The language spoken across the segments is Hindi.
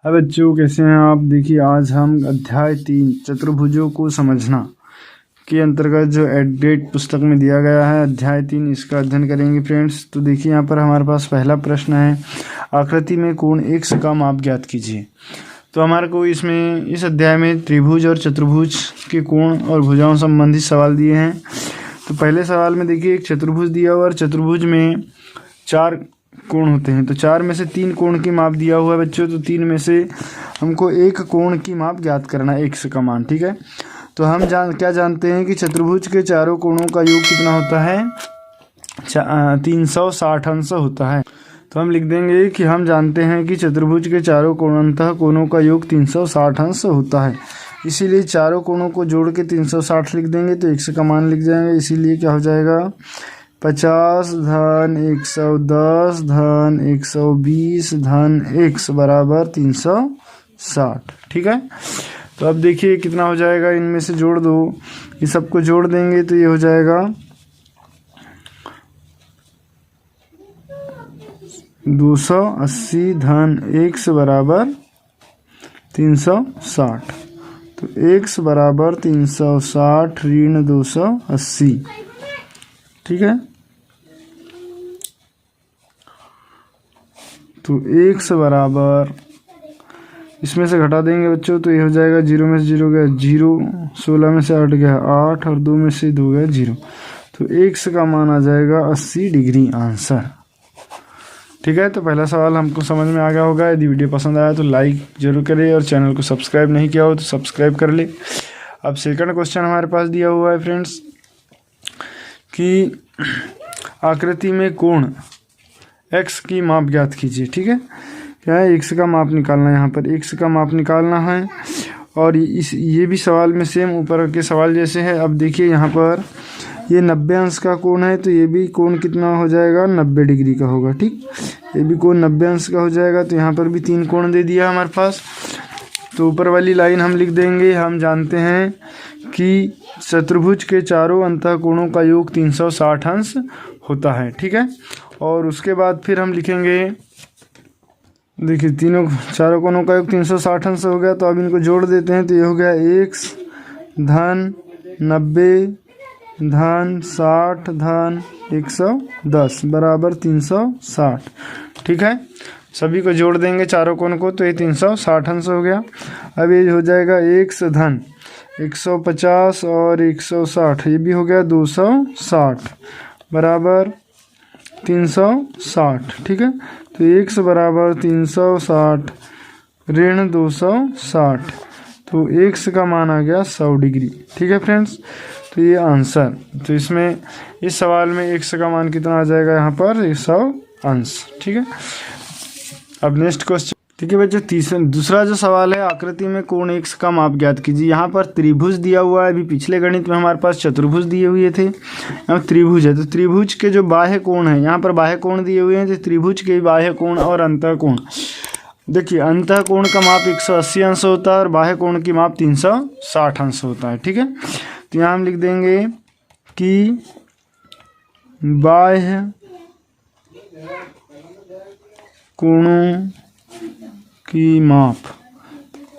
अब बच्चों कैसे हैं आप? देखिए आज हम अध्याय 3 चतुर्भुजों को समझना के अंतर्गत जो एडडेट पुस्तक में दिया गया है अध्याय 3 इसका अध्ययन करेंगे फ्रेंड्स। तो देखिए यहाँ पर हमारे पास पहला प्रश्न है, आकृति में कोण x का माप ज्ञात कीजिए। तो हमारे को इसमें इस अध्याय में त्रिभुज और चतुर्भुज के कोण और भुजाओं संबंधित सवाल दिए हैं। तो पहले सवाल में देखिए एक चतुर्भुज दिया हुआ और चतुर्भुज में 4 कोण होते हैं। तो 4 में से 3 कोण की माप दिया हुआ है बच्चों। तो 3 में से हमको एक कोण की माप ज्ञात करना है x का मान, ठीक है। तो हम क्या जानते हैं कि चतुर्भुज के चारों कोणों का योग कितना होता है? 360 अंश होता है। तो हम लिख देंगे कि हम जानते हैं कि चतुर्भुज के चारों कोणों का योग 360 अंश होता है। इसीलिए चारों कोणों को जोड़ के 360 लिख देंगे तो x का मान लिख जाएंगे। इसीलिए क्या हो जाएगा 50 धन 110 धन 120 धन x बराबर 360, ठीक है। तो अब देखिए कितना हो जाएगा, इनमें से जोड़ दो, ये सबको जोड़ देंगे तो ये हो जाएगा 280 धन x बराबर 360। तो x बराबर 360 ऋण 280, ठीक है। तो x बराबर इसमें से घटा देंगे बच्चों तो ये हो जाएगा 0 में से 0 गया 0, 16 में से 8 गया 8 और 2 में से 2 गया 0। तो x का मान आ जाएगा 80 डिग्री आंसर, ठीक है। तो पहला सवाल हमको समझ में आ गया होगा। यदि वीडियो पसंद आया तो लाइक जरूर करें और चैनल को सब्सक्राइब नहीं किया हो तो सब्सक्राइब कर ले। अब सेकंड क्वेश्चन हमारे पास दिया हुआ है फ्रेंड्स कि आकृति में कोण x की माप ज्ञात कीजिए, ठीक है। क्या है x का माप निकालना है, यहाँ पर x का माप निकालना है। और ये भी सवाल में सेम ऊपर के सवाल जैसे है। अब देखिए यहाँ पर ये 90 अंश का कोण है तो ये भी कोण कितना हो जाएगा 90 डिग्री का होगा, ठीक। ये भी कोण 90 अंश का हो जाएगा। तो यहाँ पर भी 3 कोण दे दिया हमारे पास। तो ऊपर वाली लाइन हम लिख देंगे, हम जानते हैं कि चतुर्भुज के चारों अंतःकोणों का योग 360 अंश होता है, ठीक है। और उसके बाद फिर हम लिखेंगे, देखिए चारों कोणों का योग 360 अंश हो गया। तो अब इनको जोड़ देते हैं तो ये हो गया x धन 90 धन 60 धन 110 बराबर 360, ठीक है। सभी को जोड़ देंगे चारों कोण को तो ये 360 अंश हो गया। अब ये हो जाएगा x धन 150 और 160, ये भी हो गया 260 बराबर 360, ठीक है। तो x बराबर 360 ऋण 260, तो x का मान आ गया 100 डिग्री, ठीक है फ्रेंड्स। तो ये आंसर, तो इसमें इस सवाल में x का मान कितना आ जाएगा यहाँ पर 100 अंश, ठीक है। अब नेक्स्ट क्वेश्चन, ठीक है बच्चों। दूसरा जो सवाल है, आकृति में कोण x का माप ज्ञात कीजिए। यहाँ पर त्रिभुज दिया हुआ है। अभी पिछले गणित में हमारे पास चतुर्भुज दिए हुए थे, यहाँ त्रिभुज है। तो त्रिभुज के जो बाह्य कोण है, यहाँ पर बाह्य कोण दिए हुए हैं। तो त्रिभुज के बाह्य कोण और अंतः कोण, देखिए अंतः कोण का माप 180 अंश होता है और बाह्य कोण की माप 360 अंश होता है, ठीक है। तो यहाँ हम लिख देंगे कि बाह्य कोणों की माप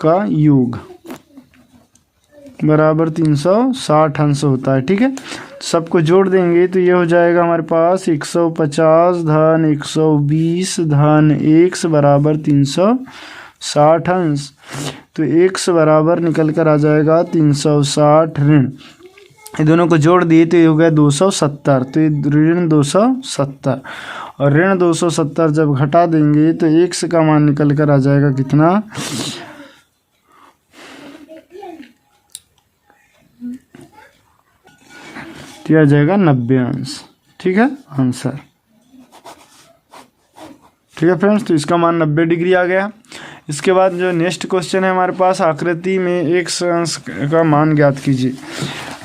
का योग बराबर 360 अंश होता है, ठीक है। सबको जोड़ देंगे तो ये हो जाएगा हमारे पास 150 धन 120 धन x बराबर 360 अंश। तो x बराबर निकल कर आ जाएगा 360 ऋण, ये दोनों को जोड़ दिए तो ये हो गया 270। तो ये ऋण 270 और ऋण 270 जब घटा देंगे तो x का मान निकल कर आ जाएगा कितना, तो आ जाएगा 90 अंश, ठीक है आंसर, ठीक है फ्रेंड्स। तो इसका मान 90 डिग्री आ गया। इसके बाद जो नेक्स्ट क्वेश्चन है हमारे पास, आकृति में x अंश का मान ज्ञात कीजिए।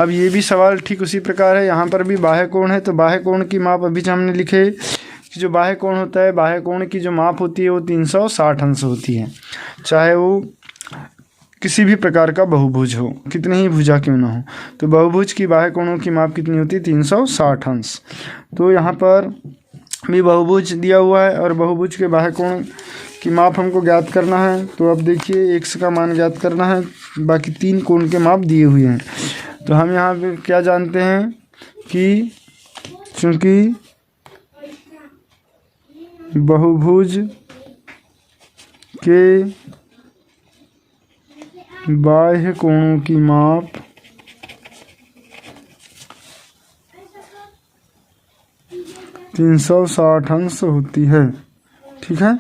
अब ये भी सवाल ठीक उसी प्रकार है। यहाँ पर भी बाह्य कोण है तो बाह्य कोण की माप अभी हमने लिखे कि जो बाह्य कोण होता है, बाह्य कोण की जो माप होती है वो 360 अंश होती है, चाहे वो किसी भी प्रकार का बहुभुज हो, कितनी ही भुजा क्यों ना हो। तो बहुभुज की बाह्य कोणों की माप कितनी होती है 360 अंश। तो यहाँ पर भी बहुभुज दिया हुआ है और बहुभुज के बाह्य कोण की माप हमको ज्ञात करना है। तो अब देखिए x का मान ज्ञात करना है, बाकी 3 कोण के माप दिए हुए हैं। तो हम यहाँ पे क्या जानते हैं कि चूँकि बहुभुज के बाह्य कोणों की माप 360 अंश होती है, ठीक है।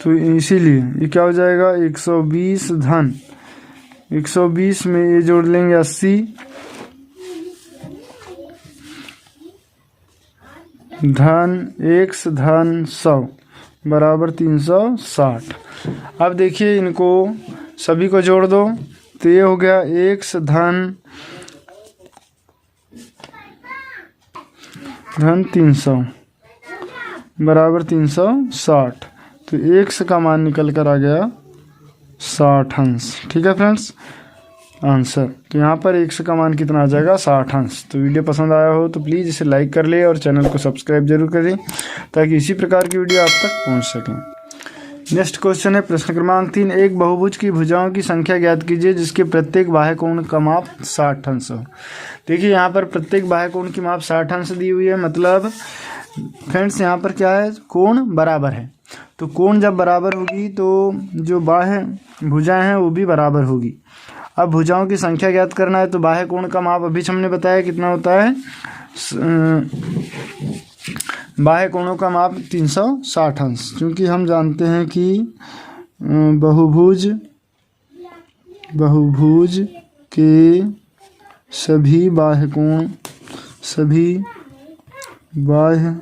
तो इसीलिए ये क्या हो जाएगा 120 धन 120 में ये जोड़ लेंगे 80 धन x धन 100 बराबर 360। अब देखिए इनको सभी को जोड़ दो तो ये हो गया x धन 300 बराबर 360। तो x का मान निकल कर आ गया 60 अंश, ठीक है फ्रेंड्स आंसर। तो यहाँ पर x का मान कितना आ जाएगा 60 अंश। तो वीडियो पसंद आया हो तो प्लीज़ इसे लाइक कर ले और चैनल को सब्सक्राइब जरूर करें ताकि इसी प्रकार की वीडियो आप तक पहुँच सकें। नेक्स्ट क्वेश्चन है प्रश्न क्रमांक 3, एक बहुभुज की भुजाओं की संख्या ज्ञात कीजिए जिसके प्रत्येक बाह्य कोण का माप 60 अंश हो। देखिए यहाँ पर प्रत्येक बाह्य कोण की माप 60 अंश दी हुई है, मतलब फ्रेंड्स यहाँ पर क्या है कोण बराबर है। तो कोण जब बराबर होगी तो जो बाह्य भुजाएं हैं वो भी बराबर होगी। अब भुजाओं की संख्या ज्ञात करना है तो बाह्य कोण का माप अभी हमने बताया कितना होता है, बाह्य कोणों का माप 360 अंश। क्योंकि हम जानते हैं कि बहुभुज के सभी बाह्य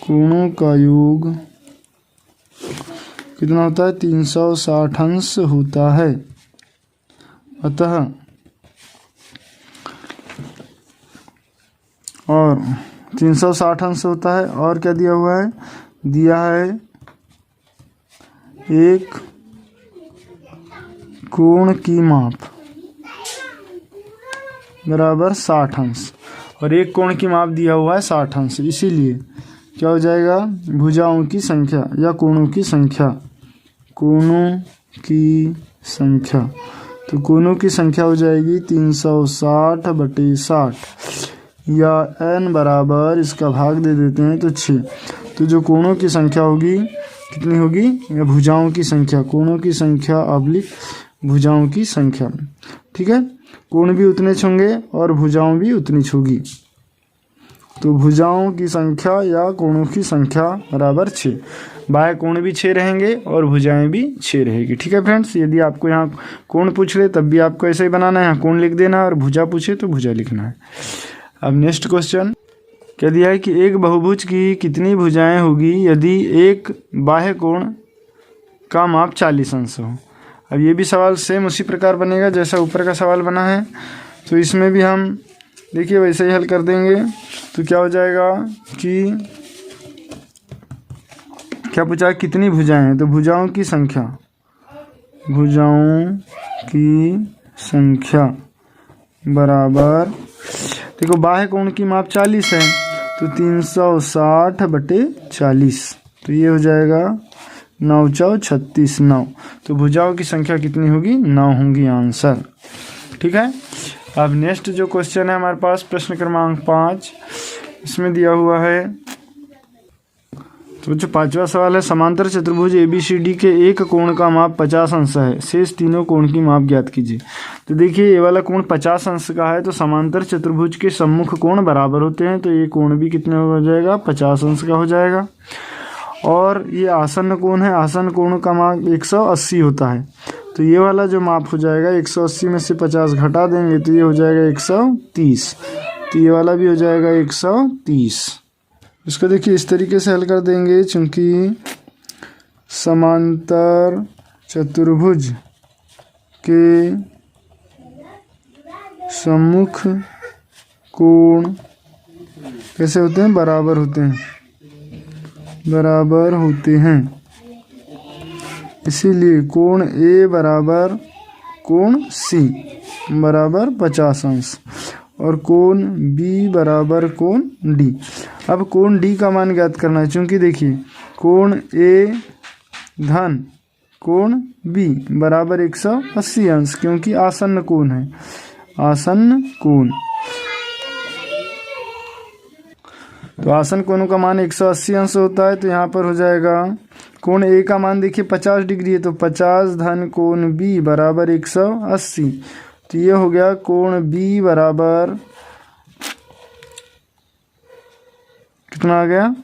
कोणों का योग कितना होता है 360 अंश होता है। अतः और 360 अंश होता है और क्या दिया हुआ है, दिया है एक कोण की माप बराबर 60 अंश और एक कोण की माप दिया हुआ है 60 अंश। इसीलिए क्या हो जाएगा भुजाओं की संख्या या कोणों की संख्या, तो कोणों की संख्या हो जाएगी 360/60 या n बराबर इसका भाग दे देते हैं तो 6। तो जो कोणों की संख्या होगी कितनी होगी, या भुजाओं की संख्या, कोणों की संख्या ऑब्लिक भुजाओं की संख्या, ठीक है। कोण भी उतने होंगे और भुजाओं भी उतनी होगी। तो भुजाओं की संख्या या कोणों की संख्या बराबर 6। बाह्य कोण भी 6 रहेंगे और भुजाएं भी 6 रहेगी, ठीक है फ्रेंड्स। यदि आपको यहाँ कोण पूछ ले तब भी आपको ऐसे ही बनाना है, यहाँ कोण लिख देना और भुजा पूछे तो भुजा लिखना है। अब नेक्स्ट क्वेश्चन क्या दिया है कि एक बहुभुज की कितनी भुजाएं होगी यदि एक बाह्य कोण का माप 40 अंश हो। अब ये भी सवाल सेम उसी प्रकार बनेगा जैसा ऊपर का सवाल बना है। तो इसमें भी हम देखिए वैसे ही हल कर देंगे। तो क्या हो जाएगा कि क्या पूछा है कितनी भुजाएं हैं, तो भुजाओं की संख्या बराबर, देखो बाह्य कोण की माप 40 है तो 360/40, तो ये हो जाएगा 9 × 36 9। तो भुजाओं की संख्या कितनी होगी 9 होंगी आंसर, ठीक है। अब नेक्स्ट जो क्वेश्चन है हमारे पास प्रश्न क्रमांक 5, इसमें दिया हुआ है तो जो 5वां सवाल है, समांतर चतुर्भुज ABCD के एक कोण का माप 50 अंश है, शेष तीनों कोण की माप ज्ञात कीजिए। तो देखिए ये वाला कोण 50 अंश का है तो समांतर चतुर्भुज के सम्मुख कोण बराबर होते हैं, तो ये कोण भी कितने हो जाएगा 50 अंश का हो जाएगा। और ये आसन्न कोण है, आसन्न कोण का माप 180 होता है, तो ये वाला जो माप हो जाएगा 180 में से 50 घटा देंगे तो ये हो जाएगा 130, तो ये वाला भी हो जाएगा 130। इसको देखिए इस तरीके से हल कर देंगे, चूँकि समांतर चतुर्भुज के सम्मुख कोण कैसे होते हैं, बराबर होते हैं। इसीलिए कोण A बराबर कोण C बराबर 50 अंश और कोण B बराबर कोण D। अब कोण डी का मान ज्ञात करना है, क्योंकि देखिए कोण ए धन कोण बी बराबर 180 अंश, क्योंकि आसन्न कोण है, आसन्न कोण। तो आसन्न कोणों का मान 180 अंश होता है। तो यहाँ पर हो जाएगा कोण ए का मान देखिए 50 डिग्री है, तो 50 धन कोण बी बराबर 180। तो ये हो गया कोण बी बराबर कितना आ गया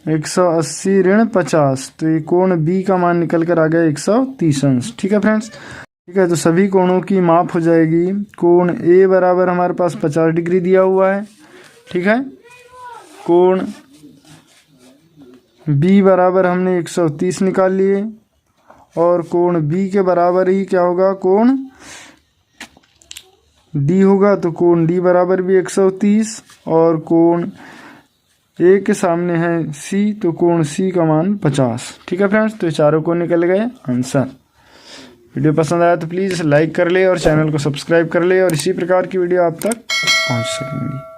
180 ऋण 50। तो ये कोण बी का मान निकल कर आ गया 130 अंश। ठीक है फ्रेंड्स, ठीक है। तो सभी कोणों की माप हो जाएगी। कोण ए बराबर हमारे पास 50 डिग्री दिया हुआ है, ठीक है। कोण बी बराबर हमने 130 निकाल लिए, और कोण बी के बराबर ही क्या होगा, कोण डी होगा। तो कोण डी बराबर भी 130, और कोण ए के सामने है सी, तो कोण सी का मान 50। ठीक है फ्रेंड्स, तो ये चारों कोण निकल गए आंसर। वीडियो पसंद आया तो प्लीज़ लाइक कर ले और चैनल को सब्सक्राइब कर ले, और इसी प्रकार की वीडियो आप तक पहुंच सकेंगी।